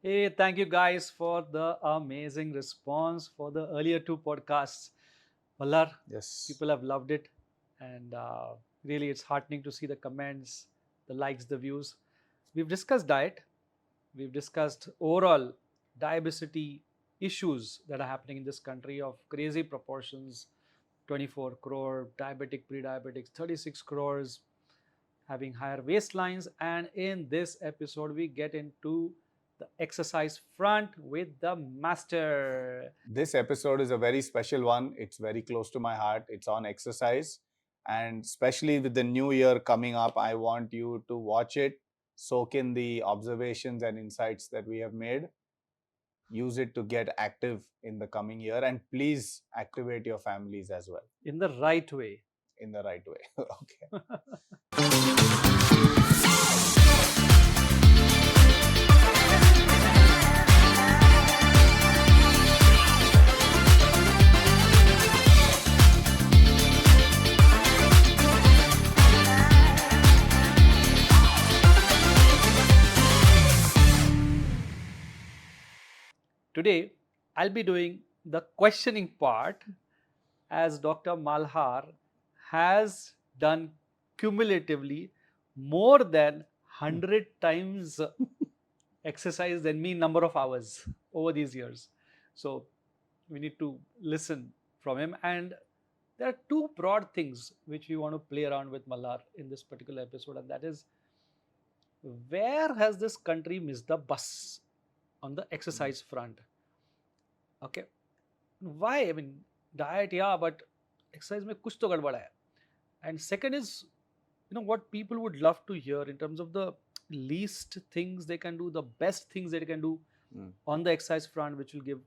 Hey, thank you guys for the amazing response for the earlier two podcasts. Malhar, Yes. people have loved it, and really it's heartening to see the comments, the likes, the views. We've discussed diet, we've discussed overall diabesity issues that are happening in this country of crazy proportions. 24 crore diabetic, pre-diabetics, 36 crores having higher waistlines. And in this episode, we get into the exercise front with the master. This episode is a very special one. It's very close to my heart. It's on exercise. And especially with the new year coming up, I want you to watch it, soak in the observations and insights that we have made, use it to get active in the coming year, and please activate your families as well In the right way. in the right way. Okay. Today, I'll be doing the questioning part as Dr. Malhar has done cumulatively more than 100 times exercise than me number of hours over these years. So we need to listen from him. And there are two broad things which we want to play around with Malhar in this particular episode, and that is where has this country missed the bus on the exercise front? Okay, why? I mean, diet, yeah, but exercise mein kuch to gadbada hai. And second is, what people would love to hear in terms of the least things they can do, the best things they can do Mm. on the exercise front, which will give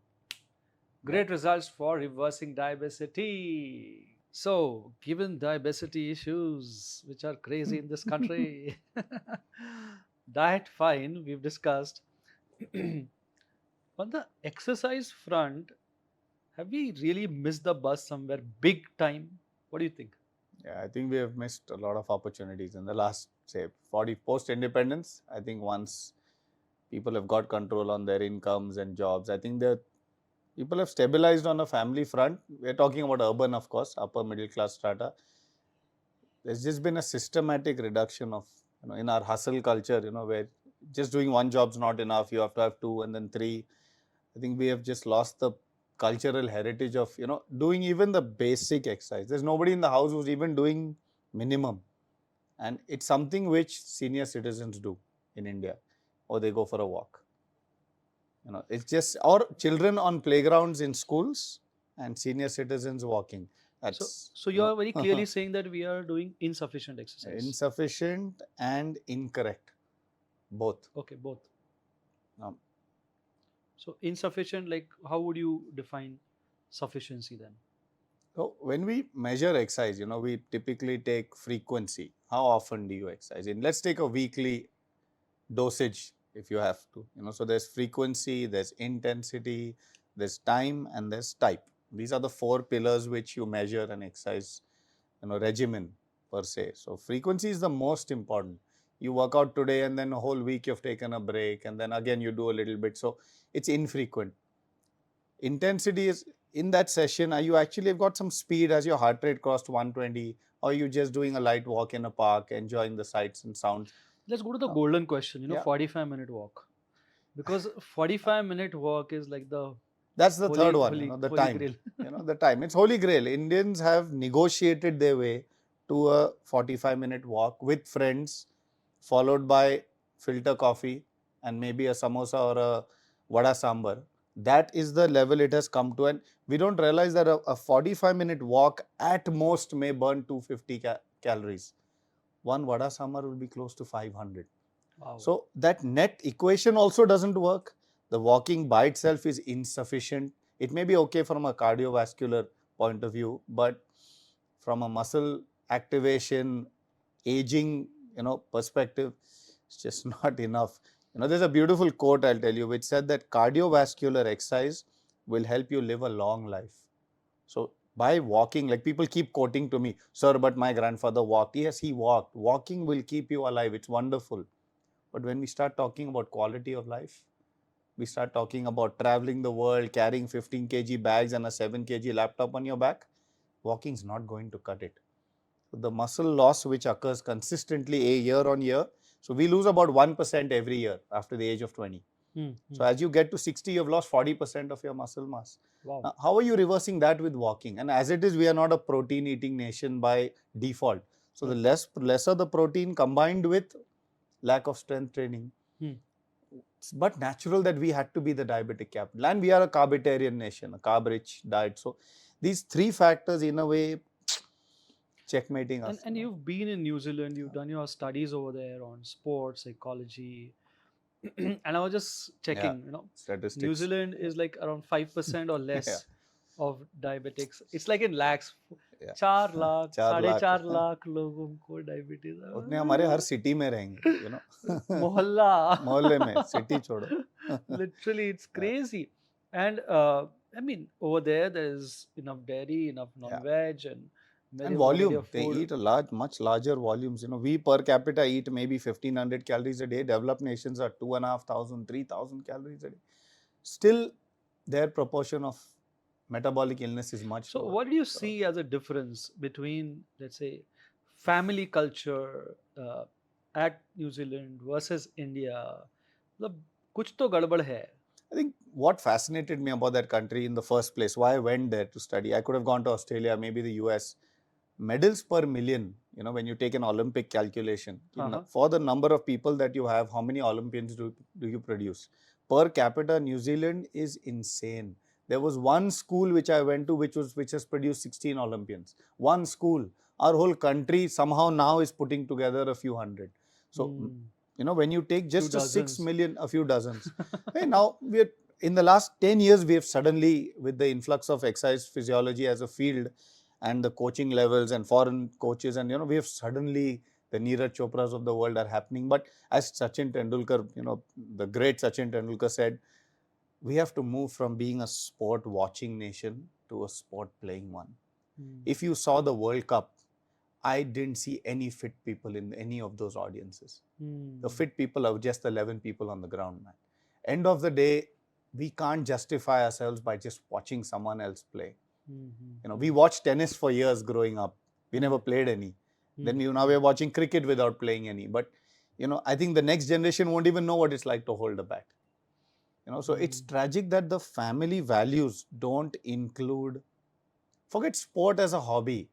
great results for reversing diabesity. So, given diabesity issues, which are crazy in this country, diet fine, we've discussed. On the exercise front, have we really missed the bus somewhere big time? What do you think? Yeah, I think we have missed a lot of opportunities in the last, say, 40 post independence. I think once people have got control on their incomes and jobs, I think that people have stabilized on a family front. We're talking about urban, of course, upper middle class strata. There's just been a systematic reduction of, in our hustle culture, where just doing one job's not enough. You have to have two and then three. I think we have just lost the cultural heritage of, doing even the basic exercise. There's nobody in the house who's even doing minimum. And it's something which senior citizens do in India, or they go for a walk. It's just, or children on playgrounds in schools and senior citizens walking. So you are very clearly saying that we are doing insufficient exercise. Insufficient and incorrect, both. Okay, both. Um, So insufficient, like how would you define sufficiency then? so when we measure exercise, we typically take frequency. How often do you exercise? And let's take a weekly dosage if you have to. So there's frequency, there's intensity, there's time, and there's type. These are the four pillars which you measure an exercise, regimen per se. So frequency is the most important. You work out today and then a whole week you've taken a break and then again you do a little bit. So it's infrequent. Intensity is in that session, are you actually have got some speed as your heart rate crossed 120, or you just doing a light walk in a park, enjoying the sights and sounds? Let's go to the golden question, Yeah. 45-minute walk. Because 45-minute walk is like the That's the third one, the holy time. grail. The time. It's holy grail. Indians have negotiated their way to a 45-minute walk with friends, followed by filter coffee and maybe a samosa or a vada sambar. That is the level it has come to, and we don't realize that a 45-minute walk at most may burn 250 calories. One vada sambar will be close to 500. Wow. So that net equation also doesn't work. The walking by itself is insufficient. It may be okay from a cardiovascular point of view, but from a muscle activation, aging, perspective, it's just not enough. There's a beautiful quote I'll tell you which said that cardiovascular exercise will help you live a long life. So by walking, like people keep quoting to me, sir, but my grandfather walked. Yes, he walked. Walking will keep you alive. It's wonderful. But when we start talking about quality of life, we start talking about traveling the world, carrying 15 kg bags and a 7 kg laptop on your back, walking is not going to cut it. The muscle loss which occurs consistently a year on year, so we lose about 1% every year after the age of 20. So as you get to 60, you've lost 40% of your muscle mass. Wow. Now, how are you reversing that with walking? And as it is, we are not a protein eating nation by default. So the lesser the protein combined with lack of strength training, it's but natural that we had to be the diabetic capital. And we are a carbitarian nation, a carb-rich diet. So these three factors, in a way, checkmating us. And you've been in New Zealand, you've done your studies over there on sports psychology. And I was just checking, Statistics. New Zealand is like around 5% or less of diabetics. It's like in lakhs. 4 lakh, 4.5 lakh लोगों को diabetes है. उतने हमारे हर city में रहेंगे, मोहल्ले में, city छोड़ो. Literally, it's crazy. And I mean, over there is enough dairy, enough non-veg, and volume. They eat much larger volumes. We per capita eat maybe 1,500 calories a day. Developed nations are 2,500, 3,000 calories a day. Still, their proportion of metabolic illness is much lower. So what do you see as a difference between, let's say, family culture at New Zealand versus India? कुछ तो गड़बड़ है. I think what fascinated me about that country in the first place, why I went there to study, I could have gone to Australia, maybe the US. Medals per million, when you take an Olympic calculation, for the number of people that you have, how many Olympians do you produce? Per capita, New Zealand is insane. There was one school which I went to which has produced 16 Olympians. One school. Our whole country somehow now is putting together a few hundred. So, when you take just a 6 million, a few dozens. Hey, now in the last 10 years, we have suddenly, with the influx of exercise physiology as a field, and the coaching levels and foreign coaches, and we have suddenly, the Neeraj Chopras of the world are happening. But as Sachin Tendulkar, the great Sachin Tendulkar said, we have to move from being a sport watching nation to a sport playing one. If you saw the World Cup, I didn't see any fit people in any of those audiences. The fit people are just 11 people on the ground, man. End of the day, we can't justify ourselves by just watching someone else play. We watched tennis for years growing up. We never played any. Then now we're watching cricket without playing any. But, I think the next generation won't even know what it's like to hold a bat. So it's tragic that the family values don't include, forget sport as a hobby.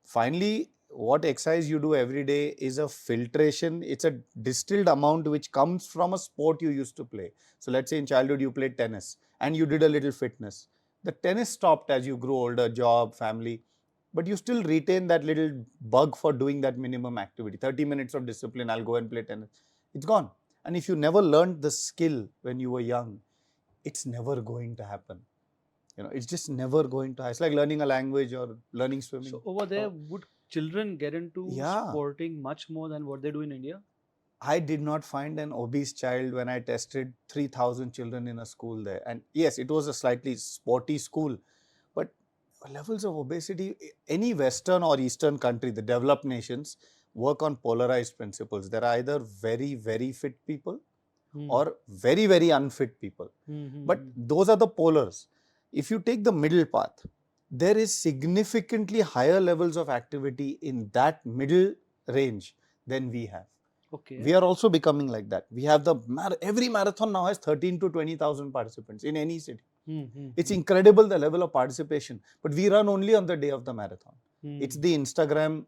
Finally, what exercise you do every day is a filtration. It's a distilled amount which comes from a sport you used to play. So let's say in childhood you played tennis and you did a little fitness. The tennis stopped as you grew older, job, family, but you still retain that little bug for doing that minimum activity. 30 minutes of discipline, I'll go and play tennis. It's gone. And if you never learned the skill when you were young, it's never going to happen. It's just never going to. It's like learning a language or learning swimming. So over there, would children get into sporting much more than what they do in India? I did not find an obese child when I tested 3,000 children in a school there. And yes, it was a slightly sporty school, but levels of obesity, any Western or Eastern country, the developed nations, work on polarized principles. There are either very, very fit people or very, very unfit people. But those are the polars. If you take the middle path, there is significantly higher levels of activity in that middle range than we have. Okay. We are also becoming like that. We have every marathon now has 13 to 20,000 participants in any city. It's incredible the level of participation, but we run only on the day of the marathon. It's the Instagram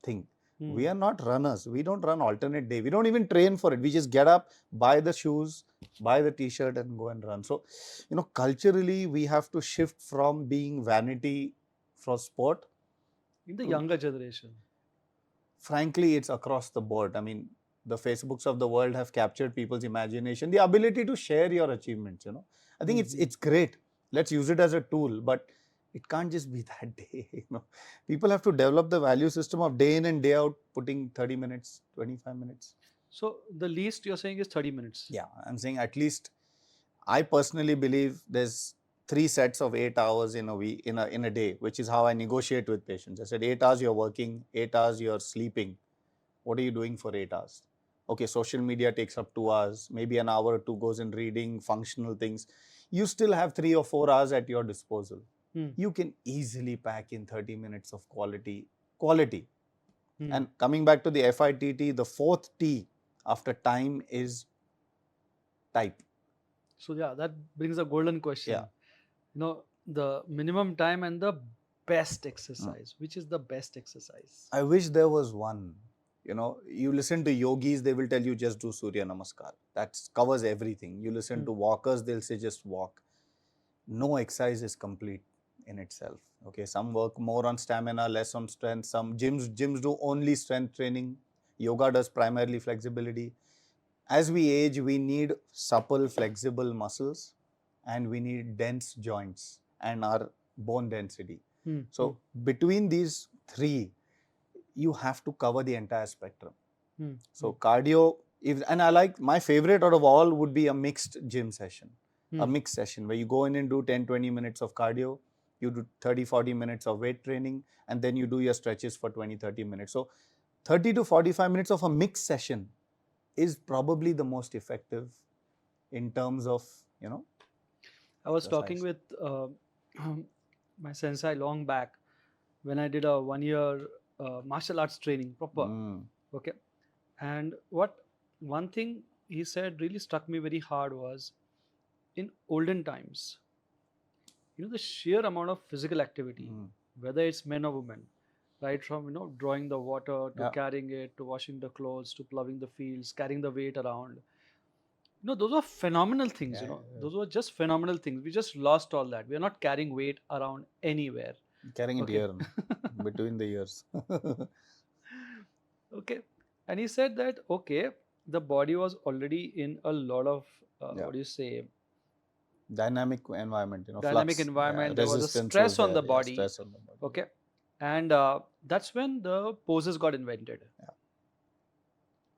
thing. We are not runners. We don't run alternate day. We don't even train for it. We just get up, buy the shoes, buy the t-shirt and go and run. So, culturally, we have to shift from being vanity for sport. In the younger generation. Frankly, it's across the board. I mean, the Facebooks of the world have captured people's imagination. The ability to share your achievements, I think it's great. Let's use it as a tool, but it can't just be that day. People have to develop the value system of day in and day out, putting 30 minutes, 25 minutes. So the least you're saying is 30 minutes? Yeah, I'm saying at least, I personally believe there's 3 sets of 8 hours in a week, in a day, which is how I negotiate with patients. I said 8 hours you're working, 8 hours you're sleeping. What are you doing for 8 hours? Okay, social media takes up 2 hours, maybe an hour or two goes in reading, functional things. You still have 3 or 4 hours at your disposal. You can easily pack in 30 minutes of quality. And coming back to the FITT, the fourth T after time is type. So yeah, that brings a golden question. Yeah. You know, the minimum time and the best exercise. Which is the best exercise? I wish there was one. You know, you listen to yogis, they will tell you just do Surya Namaskar. That covers everything. You listen to walkers, they'll say just walk. No exercise is complete in itself. Okay, some work more on stamina, less on strength. Some gyms do only strength training. Yoga does primarily flexibility. As we age, we need supple, flexible muscles, and we need dense joints and our bone density. So between these three, you have to cover the entire spectrum. So cardio, and I like, my favorite out of all would be a mixed gym session. A mixed session where you go in and do 10-20 minutes of cardio, you do 30-40 minutes of weight training, and then you do your stretches for 20-30 minutes. So 30 to 45 minutes of a mixed session is probably the most effective in terms of, I was exercise. talking with my sensei long back when I did a 1 year martial arts training proper. Okay. And one thing he said really struck me very hard was, in olden times, the sheer amount of physical activity, whether it's men or women, right from drawing the water to carrying it to washing the clothes to plowing the fields, carrying the weight around, those are phenomenal things. Those were just phenomenal things. We just lost all that. We are not carrying weight around anywhere. Carrying it here between the ears. Okay. And he said that, okay, the body was already in a lot of, what do you say, dynamic environment, dynamic flux. environment. There was a stress on the body. Stress on the body. Okay. And that's when the poses got invented.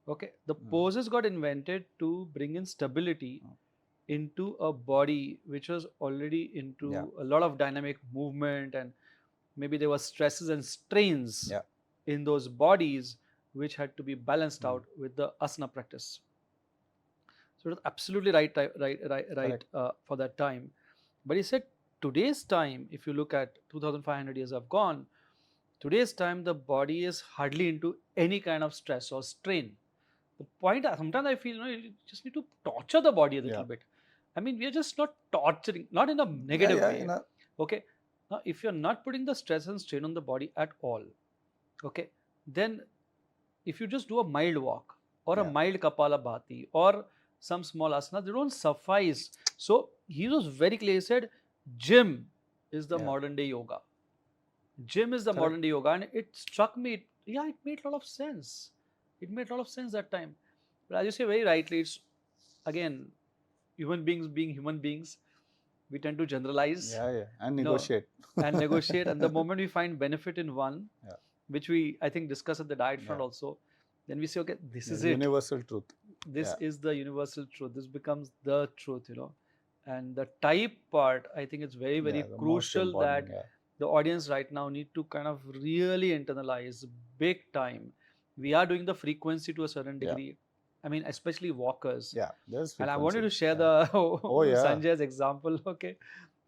Okay. The poses got invented to bring in stability into a body which was already into a lot of dynamic movement, and maybe there were stresses and strains in those bodies which had to be balanced out with the asana practice. So it was absolutely right for that time. But he said today's time, if you look at 2500 years have gone, today's time the body is hardly into any kind of stress or strain. The point, sometimes I feel, you just need to torture the body a little bit. I mean, we are just not torturing, not in a negative way. Okay. Now, if you're not putting the stress and strain on the body at all, okay, then if you just do a mild walk or a mild Kapalabhati or some small asana, they don't suffice. So he was very clear. He said, gym is the modern day yoga. Gym is the modern day yoga. And it struck me, it made a lot of sense. It made a lot of sense that time. But as you say very rightly, it's, again, human beings being human beings, we tend to generalize. And negotiate. And negotiate. And the moment we find benefit in one, which we, I think, discuss at the diet front also, then we say, okay, this is it. Universal truth. This is the universal truth. This becomes the truth, And the type part, I think it's very, very crucial that the audience right now need to kind of really internalize big time. We are doing the frequency to a certain degree. I mean, especially walkers. And I wanted to share the Sanjay's example. Okay.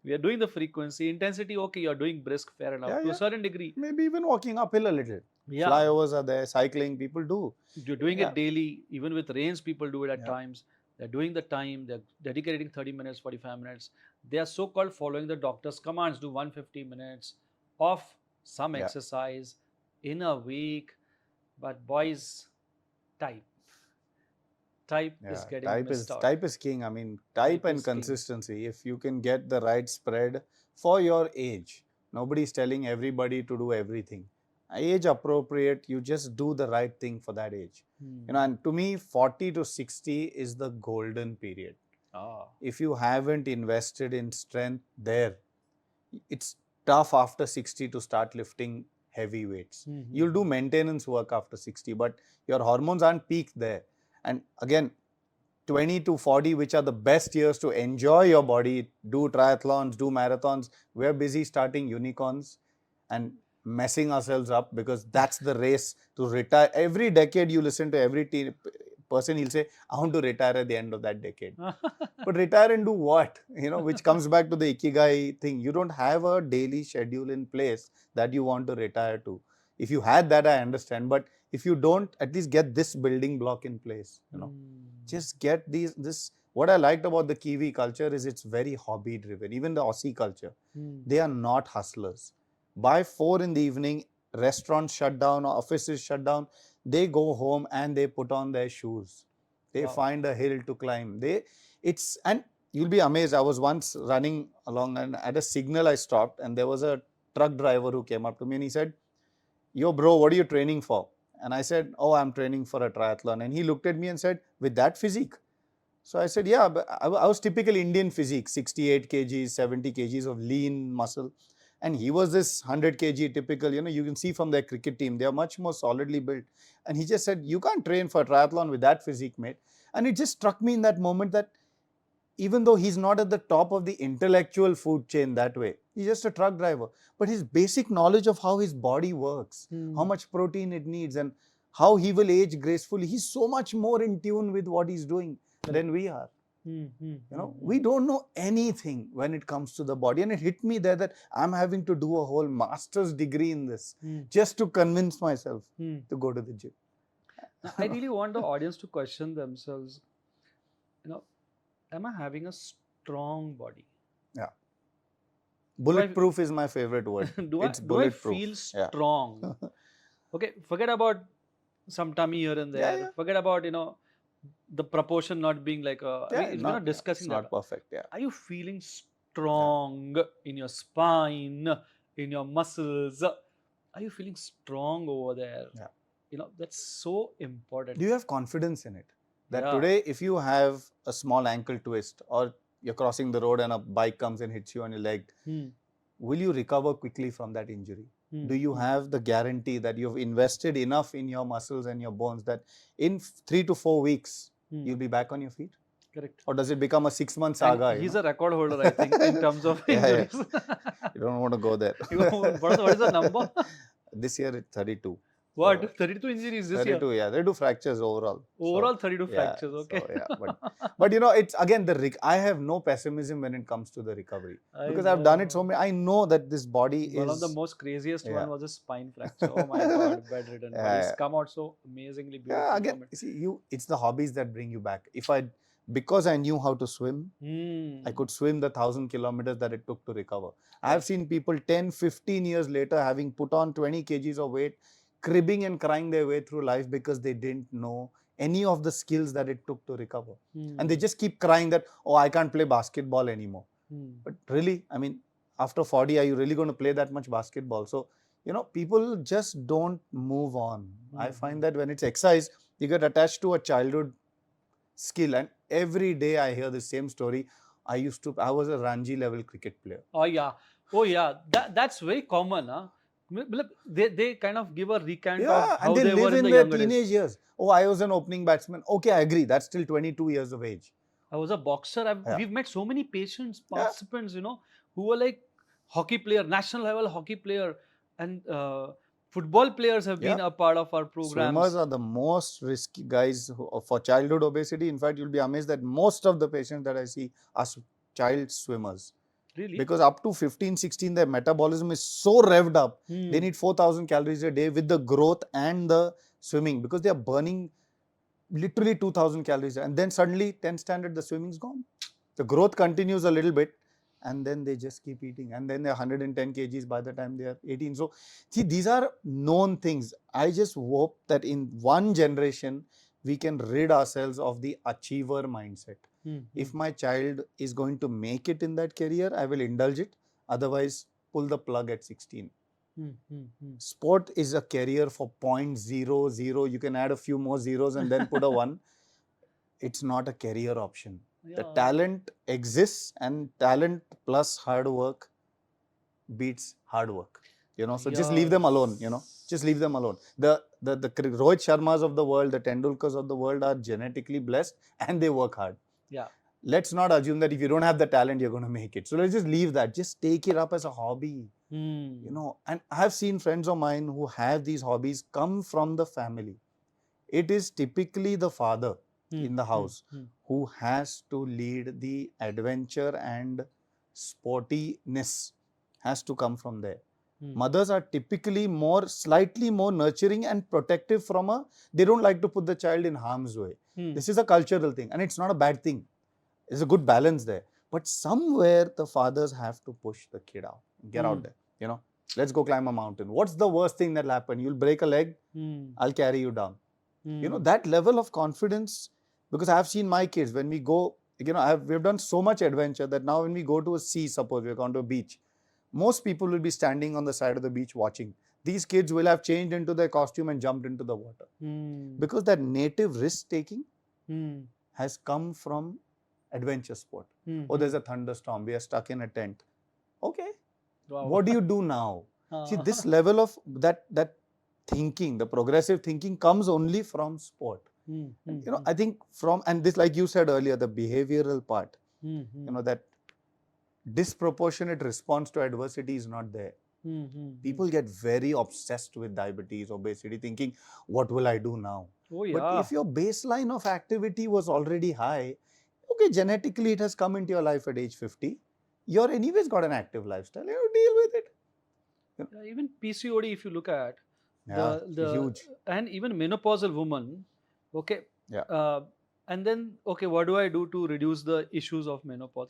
We are doing the frequency. Intensity, okay, you're doing brisk, fair enough. To a certain degree. Maybe even walking uphill a little. Flyovers are there, cycling, people do. You're doing it daily. Even with rains, people do it at times. They're doing the time. They're dedicating 30 minutes, 45 minutes. They are so-called following the doctor's commands. Do 150 minutes of some exercise in a week. But boys, type is getting missed out. Type is king. I mean, type and consistency. King. If you can get the right spread for your age, nobody's telling everybody to do everything. Age appropriate, you just do the right thing for that age. And to me, 40 to 60 is the golden period. If you haven't invested in strength there, it's tough after 60 to start lifting heavy weights. You'll do maintenance work after 60, but your hormones aren't peaked there. And again, 20 to 40, which are the best years to enjoy your body, do triathlons, do marathons. We're busy starting unicorns and messing ourselves up because that's the race to retire. Every decade you listen to every person, he'll say, I want to retire at the end of that decade. But retire and do what? Which comes back to the ikigai thing. You don't have a daily schedule in place that you want to retire to. If you had that, I understand. But if you don't, at least get this building block in place. Just get this. What I liked about the Kiwi culture is it's very hobby driven. Even the Aussie culture, they are not hustlers. By 4 in the evening, restaurants shut down, offices shut down. They go home and they put on their shoes. They find a hill to climb. And you'll be amazed. I was once running along and at a signal I stopped, and there was a truck driver who came up to me and he said, yo bro, what are you training for? And I said, oh, I'm training for a triathlon. And he looked at me and said, with that physique? So I said, yeah, but I was typical Indian physique, 68 kgs, 70 kgs of lean muscle. And he was this 100 kg typical, you can see from their cricket team, they are much more solidly built. And he just said, you can't train for triathlon with that physique, mate. And it just struck me in that moment that even though he's not at the top of the intellectual food chain that way, he's just a truck driver. But his basic knowledge of how his body works, how much protein it needs, and how he will age gracefully, he's so much more in tune with what he's doing than we are. We don't know anything when it comes to the body. And it hit me there that I'm having to do a whole master's degree in this just to convince myself to go to the gym. Now, I really want the audience to question themselves, am I having a strong body? Yeah. Bulletproof is my favorite word. do I feel strong? Okay, forget about some tummy here and there. Yeah. Forget about, the proportion not being like we're not discussing that. Not perfect. Yeah. Are you feeling strong in your spine, in your muscles? Are you feeling strong over there? Yeah. That's so important. Do you have confidence in it? That today, if you have a small ankle twist or you're crossing the road and a bike comes and hits you on your leg, will you recover quickly from that injury? Do you have the guarantee that you've invested enough in your muscles and your bones that in 3 to 4 weeks, you'll be back on your feet? Correct. Or does it become a 6-month saga? And he's a record holder, I think, in terms of injuries. You don't want to go there. What is the number? This year it's 32. What? So, 32 injuries this 32, year? Yeah. 32 fractures overall. Overall 32 fractures, okay. So, but it's again, I have no pessimism when it comes to the recovery. Because I've done it so many. I know that this body is... One of the most craziest one was a spine fracture. Oh my God, bedridden. But he's come out so amazingly beautiful. Yeah, again, see, it's the hobbies that bring you back. Because I knew how to swim, I could swim the 1,000 kilometers that it took to recover. I have seen people 10, 15 years later having put on 20 kgs of weight, cribbing and crying their way through life because they didn't know any of the skills that it took to recover. And they just keep crying that, oh, I can't play basketball anymore. But really, I mean, after 40, are you really going to play that much basketball? So, people just don't move on. I find that when it's exercise, you get attached to a childhood skill, and every day I hear the same story. I was a Ranji level cricket player. Oh yeah. That's very common, huh? They kind of give a recount of how they were in the younger teenage years. Oh, I was an opening batsman. Okay, I agree. That's still 22 years of age. I was a boxer. We've met so many participants, who were like hockey player, national level hockey player, and football players have been a part of our programs. Swimmers are the most risky guys for childhood obesity. In fact, you'll be amazed that most of the patients that I see are child swimmers. Really? Because up to 15, 16, their metabolism is so revved up. They need 4,000 calories a day with the growth and the swimming, because they are burning literally 2,000 calories. And then suddenly 10th standard, the swimming's gone. The growth continues a little bit, and then they just keep eating. And then they're 110 kgs by the time they are 18. So, see, these are known things. I just hope that in one generation, we can rid ourselves of the achiever mindset. If my child is going to make it in that career, I will indulge it. Otherwise, pull the plug at 16. Sport is a career for 0.00. You can add a few more zeros and then put a 1. It's not a career option. The talent exists, and talent plus hard work beats hard work. So just leave them alone. Just leave them alone. The Rohit Sharmas of the world, the Tendulkars of the world are genetically blessed and they work hard. Yeah. Let's not assume that if you don't have the talent, you're going to make it. So let's just leave that. Just take it up as a hobby. And I have seen friends of mine who have these hobbies come from the family. it is typically the father in the house Hmm. who has to lead the adventure, and sportiness has to come from there. Mothers are typically slightly more nurturing and protective they don't like to put the child in harm's way. This is a cultural thing, and it's not a bad thing. There's a good balance there. But somewhere the fathers have to push the kid out. Get out there. Let's go climb a mountain. What's the worst thing that'll happen? You'll break a leg, I'll carry you down. That level of confidence, because I've seen my kids, when we go, we've done so much adventure that now when we go to a sea, suppose we're going to a beach, most people will be standing on the side of the beach watching. These kids will have changed into their costume and jumped into the water. Because that native risk taking has come from adventure sport. Oh, there's a thunderstorm, we are stuck in a tent. Okay, Wow. what do you do now? See, this level of that thinking, the progressive thinking, comes only from sport. I think and this, like you said earlier, the behavioral part, that disproportionate response to adversity is not there. People get very obsessed with diabetes, obesity, thinking, what will I do now? Oh, yeah. But if your baseline of activity was already high, okay, genetically it has come into your life at age 50, you're anyways got an active lifestyle, you deal with it. Even PCOD, if you look at, huge. And even menopausal woman, okay, and then, okay, what do I do to reduce the issues of menopause?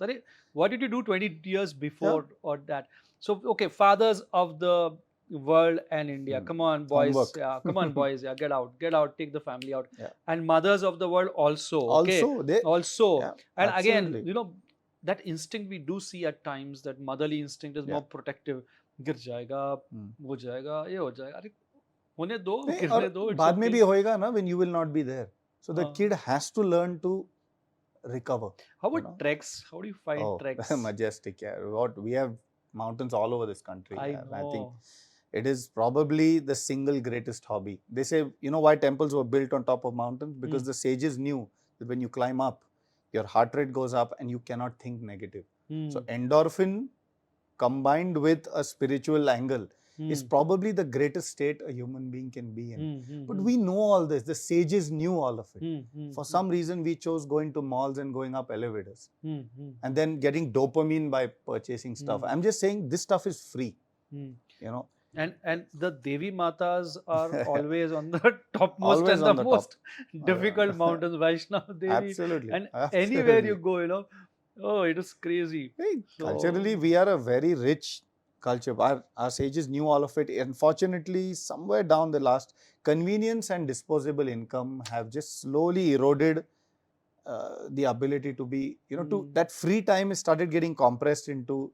What did you do 20 years before or that? So, okay, fathers of the world and India, come on, boys. Homework. Yeah, come on, boys. Yeah, get out, take the family out. And mothers of the world also. Okay, also. And absolutely. again, that instinct we do see at times, that motherly instinct is more protective. गिर जाएगा, वो जाएगा, ये हो जाएगा. अरे होने दो, गिरने दो. बाद में भी होएगा ना, when you will not be there. So the kid has to learn to recover. How about treks? How do you find treks? Majestic, yeah. We have mountains all over this country. I know. I think it is probably the single greatest hobby. They say, why temples were built on top of mountains? Because the sages knew that when you climb up, your heart rate goes up and you cannot think negative. So endorphin combined with a spiritual angle is probably the greatest state a human being can be in. But we know all this. The sages knew all of it. For some reason, we chose going to malls and going up elevators. And then getting dopamine by purchasing stuff. I'm just saying this stuff is free. And the Devi Matas are always on the topmost and the most difficult mountains. Vaishnav Devi. Absolutely. And anywhere you go, oh, it is crazy. Culturally, we are a very rich culture. Our sages knew all of it. Unfortunately, somewhere down the last, convenience and disposable income have just slowly eroded the ability to be, to that free time started getting compressed into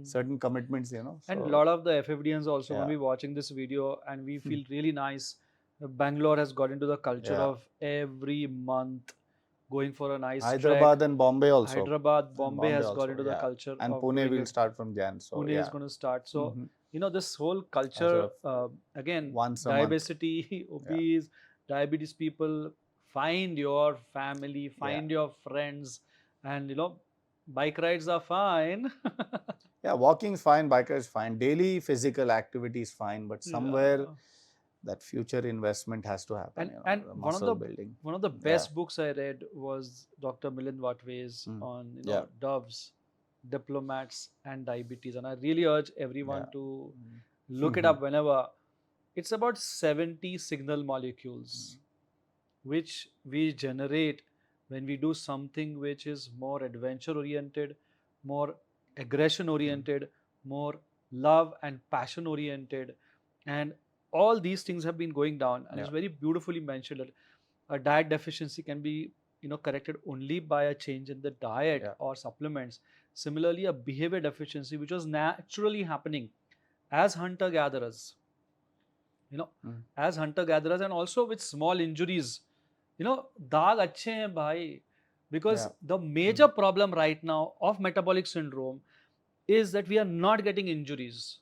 certain commitments, So, and a lot of the FFDNs also, when we watching this video, and we feel really nice. Bangalore has got into the culture of every month going for a nice Hyderabad trek. and Bombay also. Hyderabad, Bombay has got into the culture. And Pune will start from Jan. So Pune is going to start. So, this whole culture, again, diabesity, obese, diabetes people, find your family, find your friends, and, bike rides are fine. Walking is fine, biker is fine. Daily physical activity is fine, but somewhere that future investment has to happen. And building. One of the best books I read was Dr. Milind Vatve's on doves, diplomats, and diabetes. And I really urge everyone to look it up whenever. It's about 70 signal molecules which we generate when we do something which is more adventure oriented, more aggression oriented, more love and passion oriented, and all these things have been going down. And it's very beautifully mentioned that a diet deficiency can be corrected only by a change in the diet or supplements. Similarly, a behavior deficiency, which was naturally happening as hunter gatherers, as hunter gatherers, and also with small injuries, daag achhe hain bhai. Because the major problem right now of metabolic syndrome is that we are not getting injuries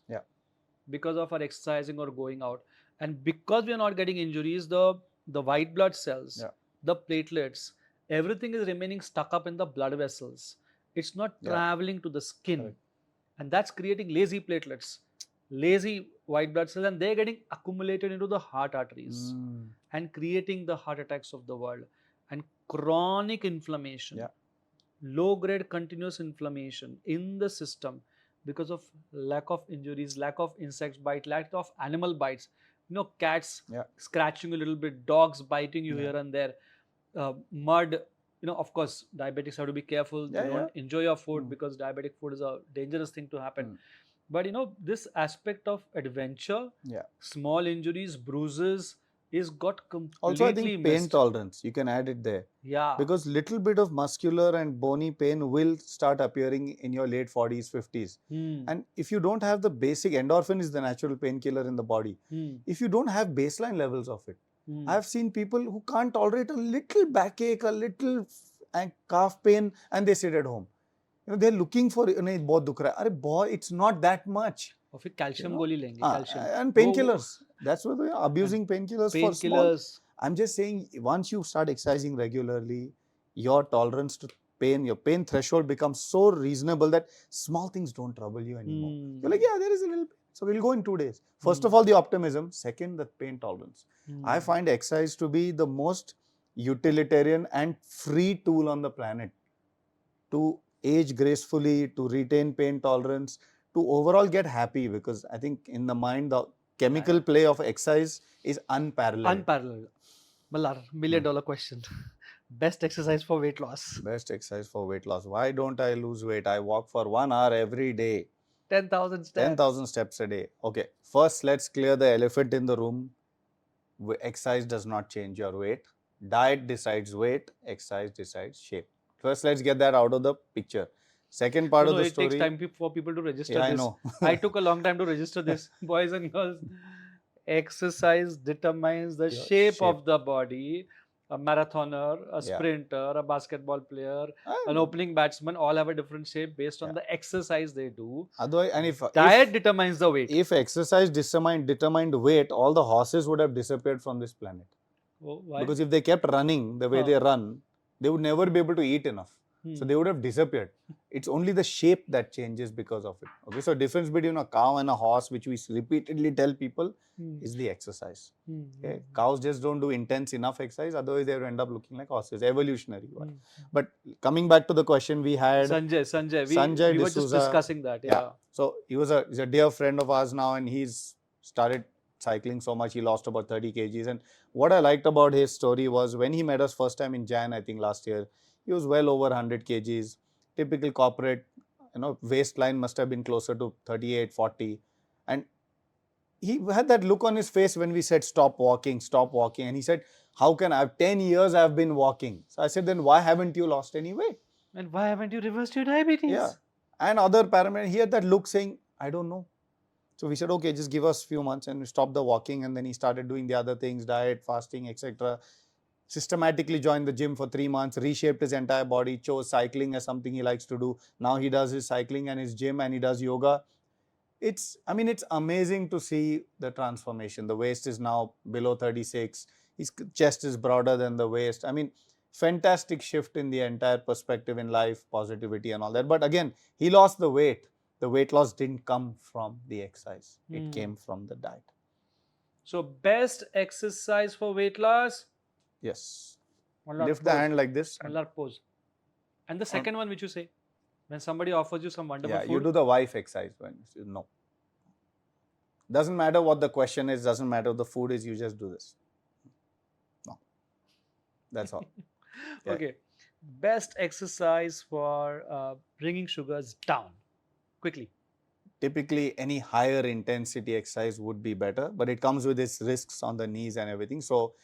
because of our exercising or going out. And because we are not getting injuries, the white blood cells, the platelets, everything is remaining stuck up in the blood vessels. It's not traveling to the skin. Correct. And that's creating lazy platelets, lazy white blood cells, and they're getting accumulated into the heart arteries. and creating the heart attacks of the world. And chronic inflammation, Yeah. low grade continuous inflammation in the system because of lack of injuries, lack of insect bite, lack of animal bites. Cats Yeah. scratching a little bit, dogs biting you Yeah. here and there, mud. Of course, diabetics have to be careful. Yeah, They don't enjoy your food Mm. because diabetic food is a dangerous thing to happen. Mm. But this aspect of adventure, Yeah. small injuries, bruises, is got Also, I completely think pain missed. tolerance, you can add it there. Yeah. Because little bit of muscular and bony pain will start appearing in your late 40s, 50s. And if you don't have the basic, endorphin is the natural painkiller in the body. If you don't have baseline levels of it, I have seen people who can't tolerate a little backache, a little calf pain, and they sit at home. They're looking for, नहीं बहुत दुख रहा है. अरे boy, it's not that much. और फिर calcium गोली लेंगे, calcium. And painkillers. That's why they're abusing painkillers for small. Painkillers. I'm just saying, once you start exercising regularly, your tolerance to pain, your pain threshold becomes so reasonable that small things don't trouble you anymore. You're like, yeah, there is a little pain. So we'll go in 2 days. First of all, the optimism. Second, the pain tolerance. I find exercise to be the most utilitarian and free tool on the planet to age gracefully, to retain pain tolerance, to overall get happy, because I think in the mind, the chemical play of exercise is unparalleled. Unparalleled. Malhar, $1 million question. Best exercise for weight loss. Best exercise for weight loss. Why don't I lose weight? I walk for 1 hour every day. 10,000 steps. 10,000 steps a day. Okay. First, let's clear the elephant in the room. Exercise does not change your weight. Diet decides weight. Exercise decides shape. First, let's get that out of the picture. Second part of the story. It takes time for people to register Yeah, this. I know. I took a long time to register this, boys and girls. Exercise determines the shape of the body. A marathoner, a sprinter, a basketball player, an opening batsman, all have a different shape based on the exercise they do. Otherwise, and if diet determines the weight. If exercise determined weight, all the horses would have disappeared from this planet. Oh, why? Because if they kept running the way they run, they would never be able to eat enough. So they would have disappeared. It's only the shape that changes because of it. Okay, so difference between a cow and a horse, which we repeatedly tell people, is the exercise. Okay, cows just don't do intense enough exercise, otherwise they will end up looking like horses, evolutionary. But coming back to the question, we had Sanjay. We were just discussing that. Yeah. So he's a dear friend of ours now, and he's started cycling so much, he lost about 30 kgs. And what I liked about his story was when he met us first time in Jan, I think last year, he was well over 100 kgs. Typical corporate, waistline must have been closer to 38, 40. And he had that look on his face when we said, stop walking. And he said, how can I have 10 years I've been walking? So I said, then why haven't you lost any weight? And why haven't you reversed your diabetes? Yeah. And other parameters, he had that look saying, I don't know. So we said, okay, just give us a few months, and we stopped the walking. And then he started doing the other things, diet, fasting, etc. Systematically joined the gym for 3 months, reshaped his entire body, chose cycling as something he likes to do. Now he does his cycling and his gym, and he does yoga. It's amazing to see the transformation. The waist is now below 36. His chest is broader than the waist. Fantastic shift in the entire perspective in life, positivity and all that. But again, he lost the weight. The weight loss didn't come from the exercise. It came from the diet. So best exercise for weight loss? Yes. Malhar, lift the hand like this. Malhar, pose. And the second one which you say, when somebody offers you some wonderful food. You do the wife exercise. No. Doesn't matter what the question is, doesn't matter what the food is, you just do this. No. That's all. Okay. Best exercise for bringing sugars down. Quickly. Typically, any higher intensity exercise would be better, but it comes with its risks on the knees and everything. So,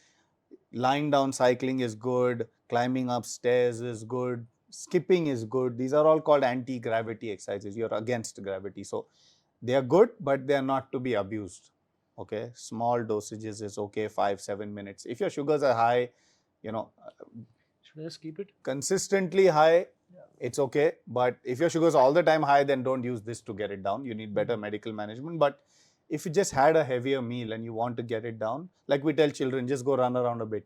lying down cycling is good, climbing up stairs is good, skipping is good. These are all called anti-gravity exercises. You're against gravity. So, they are good, but they are not to be abused. Okay, small dosages is okay, 5-7 minutes. If your sugars are high, should I just keep it? Consistently high, it's okay. But if your sugars all the time high, then don't use this to get it down. You need better medical management. But if you just had a heavier meal and you want to get it down, like we tell children, just go run around a bit.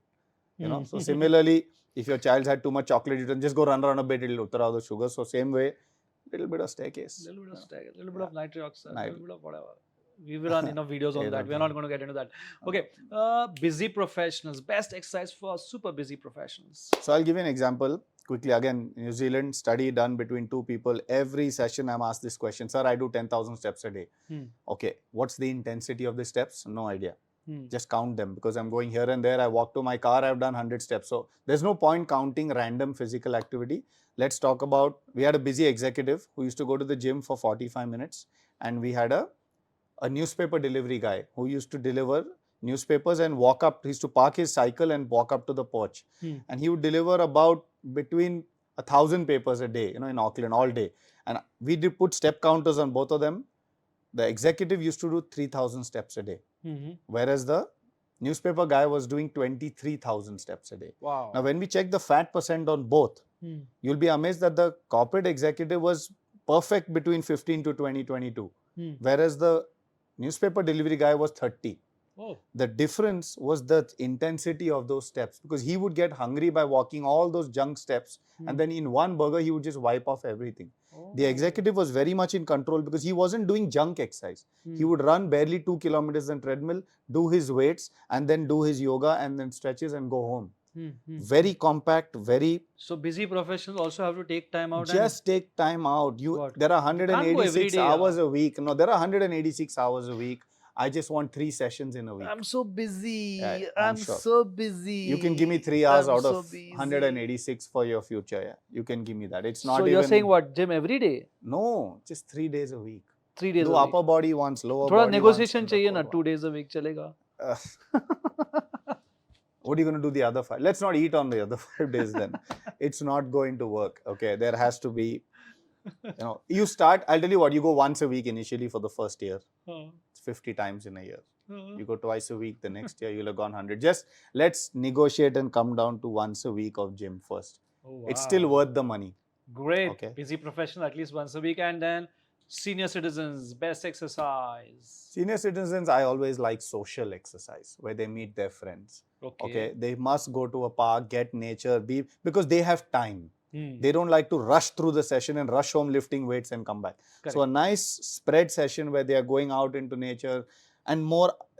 So similarly, if your child had too much chocolate, you can just go run around a bit, it'll utter out the sugar. So same way, little bit of staircase. Little bit of staircase, little bit of nitric oxide, little bit of whatever. We will run enough videos on that. We're not going to get into that. Okay. Busy professionals. Best exercise for super busy professionals. So I'll give you an example quickly. Again, New Zealand study done between two people. Every session I'm asked this question, sir, I do 10,000 steps a day. Okay, what's the intensity of the steps? No idea. Just count them, because I'm going here and there. I walk to my car, I've done 100 steps. So there's no point counting random physical activity. Let's talk about, we had a busy executive who used to go to the gym for 45 minutes, and we had a newspaper delivery guy who used to deliver newspapers and walk up. He used to park his cycle and walk up to the porch, and he would deliver about between 1,000 papers a day, in Auckland all day. And we did put step counters on both of them. The executive used to do 3,000 steps a day, whereas the newspaper guy was doing 23,000 steps a day. Wow. Now, when we check the fat percent on both, you'll be amazed that the corporate executive was perfect between 15 to 20, 22, whereas the newspaper delivery guy was 30. Oh. The difference was the intensity of those steps, because he would get hungry by walking all those junk steps, and then in one burger he would just wipe off everything. The executive was very much in control, because he wasn't doing junk exercise. He would run barely 2 kilometers on treadmill, do his weights, and then do his yoga and then stretches and go home. Very compact, very. So busy professionals also have to take time out. Just take time out. There are 186 hours a week. No, there are 186 hours a week. I just want 3 sessions in a week. I'm so busy. Yeah, I'm sure. so busy. You can give me 3 hours out of 186 for your future. Yeah, you can give me that. It's not. So you're saying what? Gym every day? No, just 3 days a week. 3 days. Do upper body once, lower Thoda body negotiation once. चाहिए ना, 2 days a week चलेगा. What are you going to do the other 5? Let's not eat on the other 5 days then. It's not going to work. Okay, there has to be. You start. I'll tell you what. You go once a week initially for the first year. It's 50 times in a year. You go twice a week. The next year you'll have gone 100. Just let's negotiate and come down to once a week of gym first. Oh, wow. It's still worth the money. Great. Okay. Busy professional at least once a week, and then senior citizens, best exercise. Senior citizens, I always like social exercise where they meet their friends. Okay. They must go to a park, get nature, because they have time. They don't like to rush through the session and rush home lifting weights and come back. Correct. So a nice spread session where they are going out into nature, and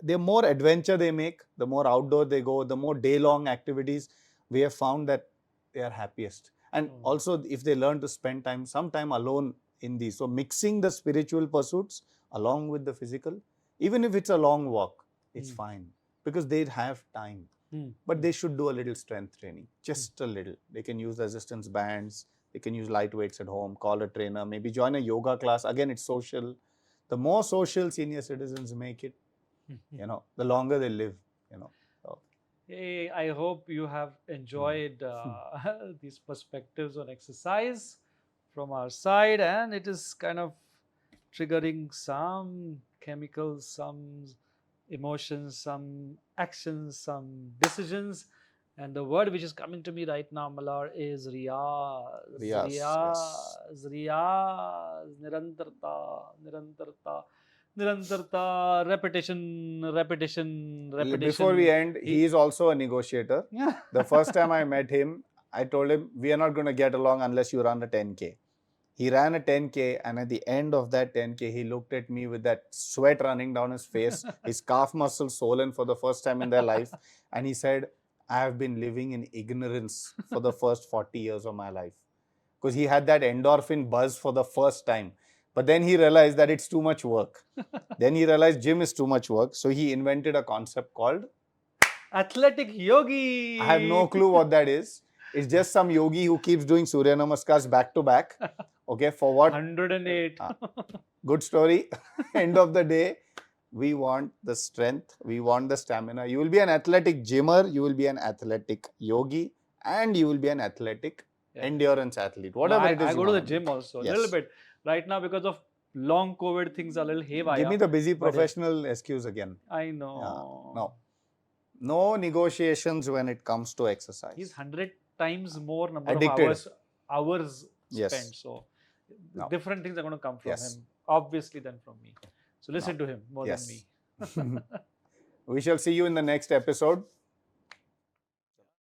the more adventure they make, the more outdoor they go, the more day-long activities, we have found that they are happiest. And also if they learn to spend some time alone in these. So mixing the spiritual pursuits along with the physical, even if it's a long walk, it's fine, because they have time. But they should do a little strength training, just a little. They can use resistance bands, they can use light weights at home, call a trainer, maybe join a yoga class. Again, it's social. The more social senior citizens make it, the longer they live, So. Hey, I hope you have enjoyed these perspectives on exercise from our side, and it is kind of triggering some chemicals, some emotions, some actions, some decisions. And the word which is coming to me right now, Malhar, is riyaz. Riyaz. Nirantarta, repetition. Before we end, he is also a negotiator. The first time I met him, I told him, we are not going to get along unless you run a 10K. He ran a 10K, and at the end of that 10K, he looked at me with that sweat running down his face, his calf muscle swollen for the first time in their life. And he said, I have been living in ignorance for the first 40 years of my life. Because he had that endorphin buzz for the first time. But then he realized that it's too much work. Then he realized gym is too much work. So he invented a concept called Athletic Yogi. I have no clue what that is. It's just some yogi who keeps doing Surya Namaskars back to back. Okay, for what? 108. Good story. End of the day, we want the strength, we want the stamina. You will be an athletic gymmer, you will be an athletic yogi, and you will be an athletic endurance athlete. Whatever it is. I go to the gym also, a little bit. Right now, because of long COVID, things are a little haywire. Give me the busy professional excuse again. I know. Yeah. No negotiations when it comes to exercise. He's 100 times more number of hours spent. So different things are going to come from him, obviously, than from me. So listen to him more than me. We shall see you in the next episode.